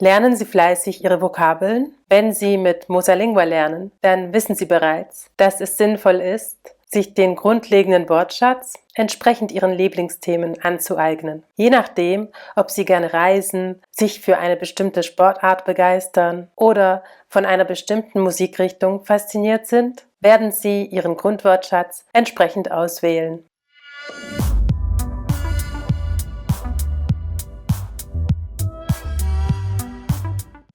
Lernen Sie fleißig Ihre Vokabeln? Wenn Sie mit Mosalingua lernen, dann wissen Sie bereits, dass es sinnvoll ist, sich den grundlegenden Wortschatz entsprechend Ihren Lieblingsthemen anzueignen. Je nachdem, ob Sie gerne reisen, sich für eine bestimmte Sportart begeistern oder von einer bestimmten Musikrichtung fasziniert sind, werden Sie Ihren Grundwortschatz entsprechend auswählen.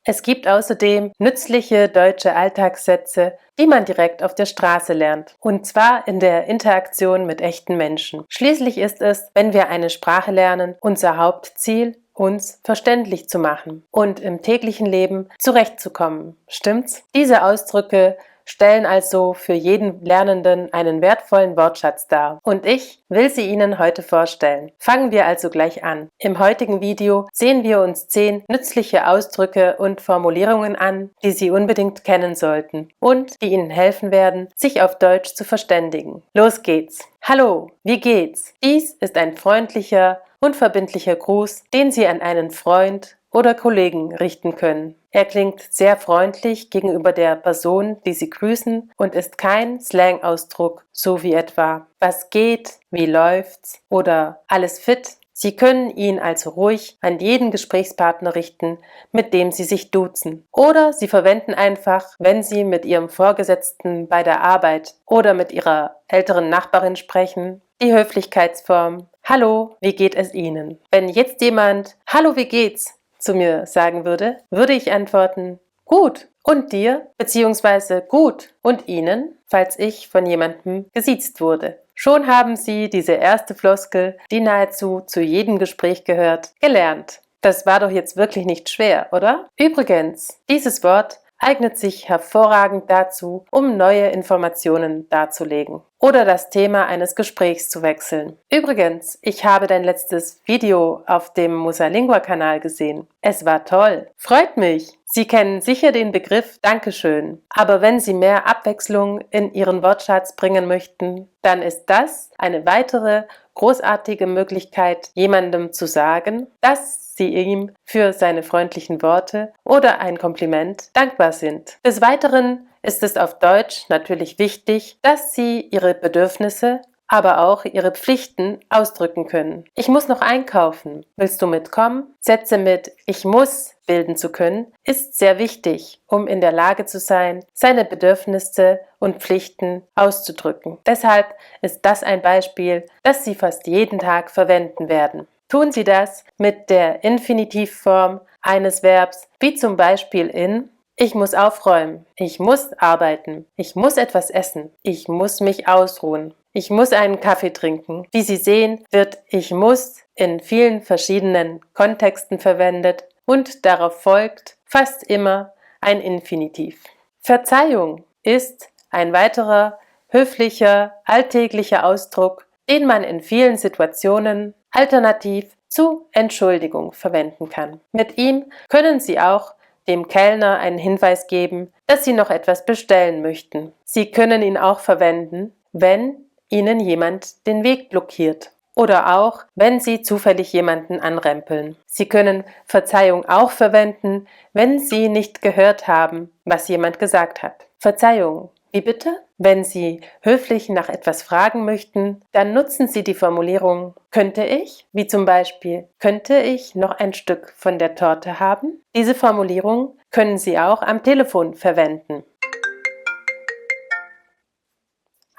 Es gibt außerdem nützliche deutsche Alltagssätze, die man direkt auf der Straße lernt, und zwar in der Interaktion mit echten Menschen. Schließlich ist es, wenn wir eine Sprache lernen, unser Hauptziel, uns verständlich zu machen und im täglichen Leben zurechtzukommen. Stimmt's? Diese Ausdrücke stellen also für jeden Lernenden einen wertvollen Wortschatz dar. Und ich will sie Ihnen heute vorstellen. Fangen wir also gleich an. Im heutigen Video sehen wir uns 10 nützliche Ausdrücke und Formulierungen an, die Sie unbedingt kennen sollten und die Ihnen helfen werden, sich auf Deutsch zu verständigen. Los geht's! Hallo, wie geht's? Dies ist ein freundlicher, unverbindlicher Gruß, den Sie an einen Freund oder Kollegen richten können. Er klingt sehr freundlich gegenüber der Person, die Sie grüßen, und ist kein Slang-Ausdruck, so wie etwa „Was geht?", „Wie läuft's?" oder „Alles fit?". Sie können ihn also ruhig an jeden Gesprächspartner richten, mit dem Sie sich duzen. Oder Sie verwenden einfach, wenn Sie mit Ihrem Vorgesetzten bei der Arbeit oder mit Ihrer älteren Nachbarin sprechen, die Höflichkeitsform „Hallo, wie geht es Ihnen?". Wenn jetzt jemand „Hallo, wie geht's?" zu mir sagen würde, würde ich antworten: Gut, und dir? Beziehungsweise gut, und Ihnen, falls ich von jemandem gesiezt wurde. Schon haben Sie diese erste Floskel, die nahezu zu jedem Gespräch gehört, gelernt. Das war doch jetzt wirklich nicht schwer, oder? Übrigens, dieses Wort eignet sich hervorragend dazu, um neue Informationen darzulegen oder das Thema eines Gesprächs zu wechseln. Übrigens, ich habe dein letztes Video auf dem Mosalingua-Kanal gesehen. Es war toll. Freut mich. Sie kennen sicher den Begriff Dankeschön. Aber wenn Sie mehr Abwechslung in Ihren Wortschatz bringen möchten, dann ist das eine weitere großartige Möglichkeit, jemandem zu sagen, dass Sie ihm für seine freundlichen Worte oder ein Kompliment dankbar sind. Des Weiteren ist es auf Deutsch natürlich wichtig, dass Sie Ihre Bedürfnisse, aber auch Ihre Pflichten ausdrücken können. Ich muss noch einkaufen. Willst du mitkommen? Sätze mit ich muss bilden zu können, ist sehr wichtig, um in der Lage zu sein, seine Bedürfnisse und Pflichten auszudrücken. Deshalb ist das ein Beispiel, das Sie fast jeden Tag verwenden werden. Tun Sie das mit der Infinitivform eines Verbs, wie zum Beispiel in ich muss aufräumen, ich muss arbeiten, ich muss etwas essen, ich muss mich ausruhen, ich muss einen Kaffee trinken. Wie Sie sehen, wird ich muss in vielen verschiedenen Kontexten verwendet und darauf folgt fast immer ein Infinitiv. Verzeihung ist ein weiterer höflicher, alltäglicher Ausdruck, den man in vielen Situationen alternativ zu Entschuldigung verwenden kann. Mit ihm können Sie auch dem Kellner einen Hinweis geben, dass Sie noch etwas bestellen möchten. Sie können ihn auch verwenden, wenn Ihnen jemand den Weg blockiert oder auch, wenn Sie zufällig jemanden anrempeln. Sie können Verzeihung auch verwenden, wenn Sie nicht gehört haben, was jemand gesagt hat. Verzeihung, wie bitte? Wenn Sie höflich nach etwas fragen möchten, dann nutzen Sie die Formulierung könnte ich, wie zum Beispiel könnte ich noch ein Stück von der Torte haben? Diese Formulierung können Sie auch am Telefon verwenden.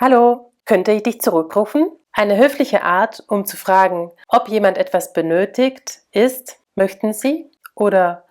Hallo, könnte ich dich zurückrufen? Eine höfliche Art, um zu fragen, ob jemand etwas benötigt, ist möchten Sie oder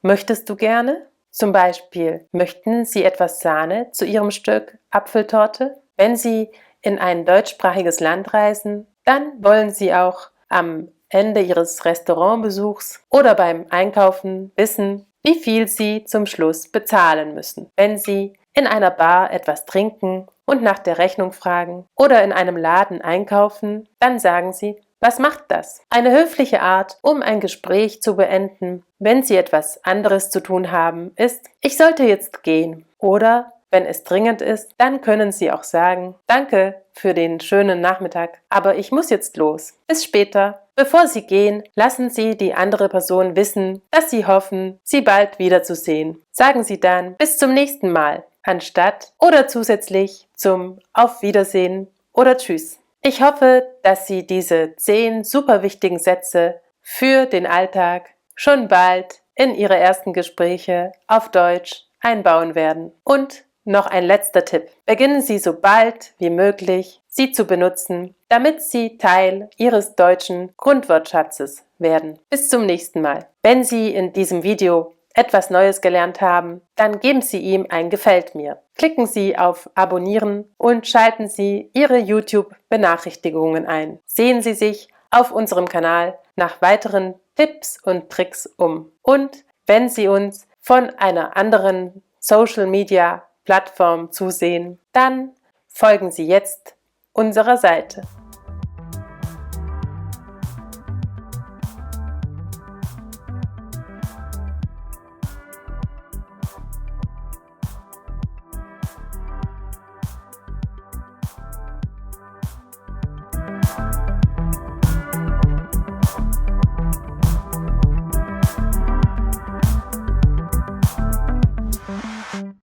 möchtest du gerne? Zum Beispiel, möchten Sie etwas Sahne zu Ihrem Stück Apfeltorte? Wenn Sie in ein deutschsprachiges Land reisen, dann wollen Sie auch am Ende Ihres Restaurantbesuchs oder beim Einkaufen wissen, wie viel Sie zum Schluss bezahlen müssen. Wenn Sie in einer Bar etwas trinken und nach der Rechnung fragen oder in einem Laden einkaufen, dann sagen Sie, was macht das? Eine höfliche Art, um ein Gespräch zu beenden, wenn Sie etwas anderes zu tun haben, ist, ich sollte jetzt gehen. Oder, wenn es dringend ist, dann können Sie auch sagen, danke für den schönen Nachmittag, aber ich muss jetzt los. Bis später. Bevor Sie gehen, lassen Sie die andere Person wissen, dass Sie hoffen, sie bald wiederzusehen. Sagen Sie dann bis zum nächsten Mal, anstatt oder zusätzlich zum Auf Wiedersehen oder Tschüss. Ich hoffe, dass Sie diese 10 super wichtigen Sätze für den Alltag schon bald in Ihre ersten Gespräche auf Deutsch einbauen werden. Und noch ein letzter Tipp. Beginnen Sie so bald wie möglich, sie zu benutzen, damit sie Teil Ihres deutschen Grundwortschatzes werden. Bis zum nächsten Mal. Wenn Sie in diesem Video etwas Neues gelernt haben, dann geben Sie ihm ein Gefällt mir. Klicken Sie auf Abonnieren und schalten Sie Ihre YouTube-Benachrichtigungen ein. Sehen Sie sich auf unserem Kanal nach weiteren Tipps und Tricks um. Und wenn Sie uns von einer anderen Social-Media-Plattform zusehen, dann folgen Sie jetzt unserer Seite.